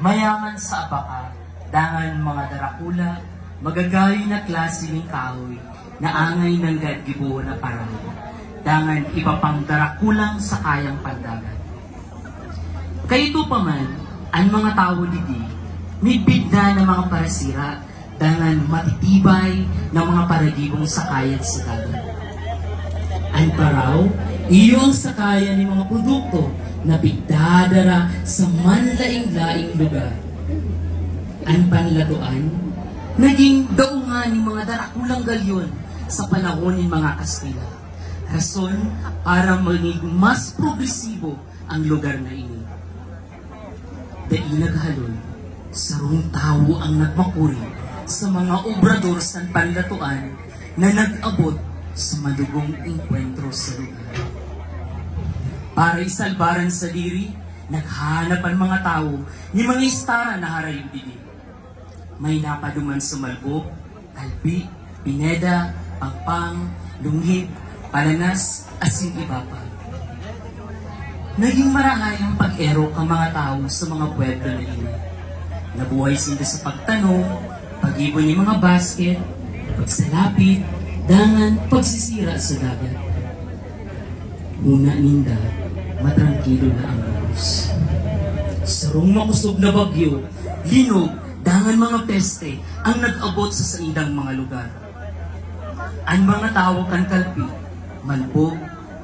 mayaman sa abaka, dangan mga darakula, magagawi na klase ng kahoy, na angay ng gadgibo na parang, dangan iba pang darakulang sa kayang pandagan. Kayto pa man, ang mga tao didi, may bigna ng mga parasira, dangan matitibay ng mga paragibong sakayan sa dagat. Ang paraw, iyong sakayan ng mga produkto na bigdadara sa manlaing-laing lugar. Ang panlatuan, naging daungan ng mga darakulang galyon sa panahon ng mga Kastila. Rason para maging mas progresibo ang lugar na ini. Dahil naghaloy, sarong tao ang nagmakuri sa mga obrador sa panlatuan na nag-abot sa madugong enkwentro sa lugar. Para isalbaran sa diri, naghanap ang mga tao ni mga istara na harayong didi. May napaduman sa Malbog, Albi, Pineda, Pangpang, Lunghid, Palanas, asin iba pa. Naging marahay ang pag-erok ang mga tao sa mga pueblo na ino. Nabuhay sila sa pagtanong, pag-ibon ng mga basket, pagsalapit, dangan pagsisira sa dagat. Una ninda, matrangkilo na ang lubos. Sarong makusog na bagyo, linog, dangan mga peste ang nag-abot sa saindang mga lugar. Ang mga tao kan Kalpi, Malbog,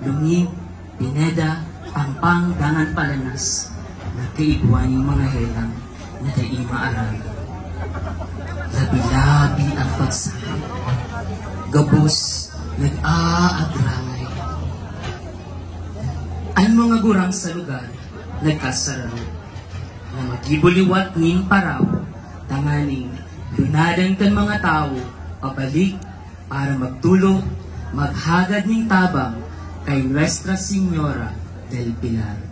Lungig, Pineda, Pampang, dangan Palanas, nagkaiguan yung mga helang na dai maaral. Labi-labi ang pagsari. Gabos, nag-aagrangay. Ang mga gurang sa lugar, nagkasararo. Na magibuliwat nin paraw, tanganing lunadan kan mga tao, pabalik para magtulog, maghagad ning tabang kay Nuestra Señora del Pilar.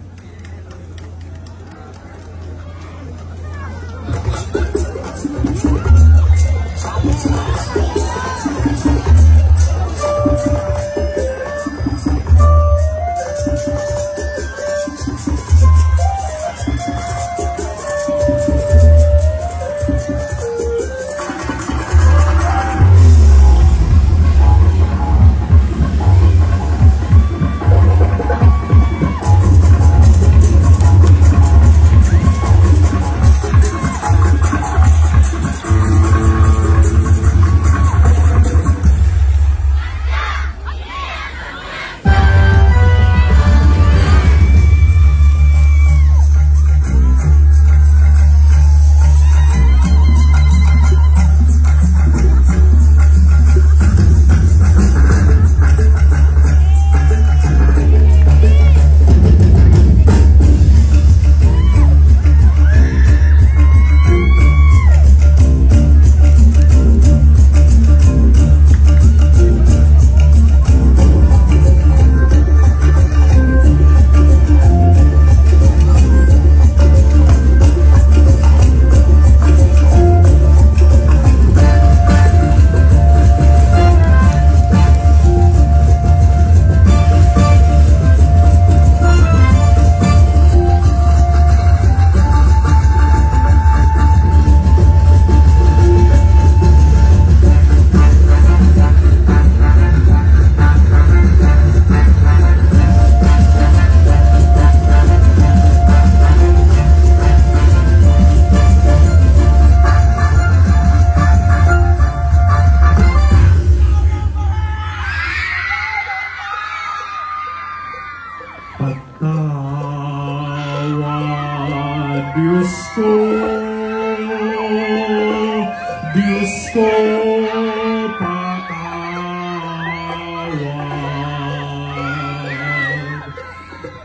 Diyos ko,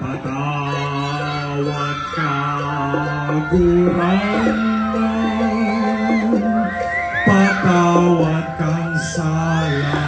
patawad kagurangan, patawad kang sala.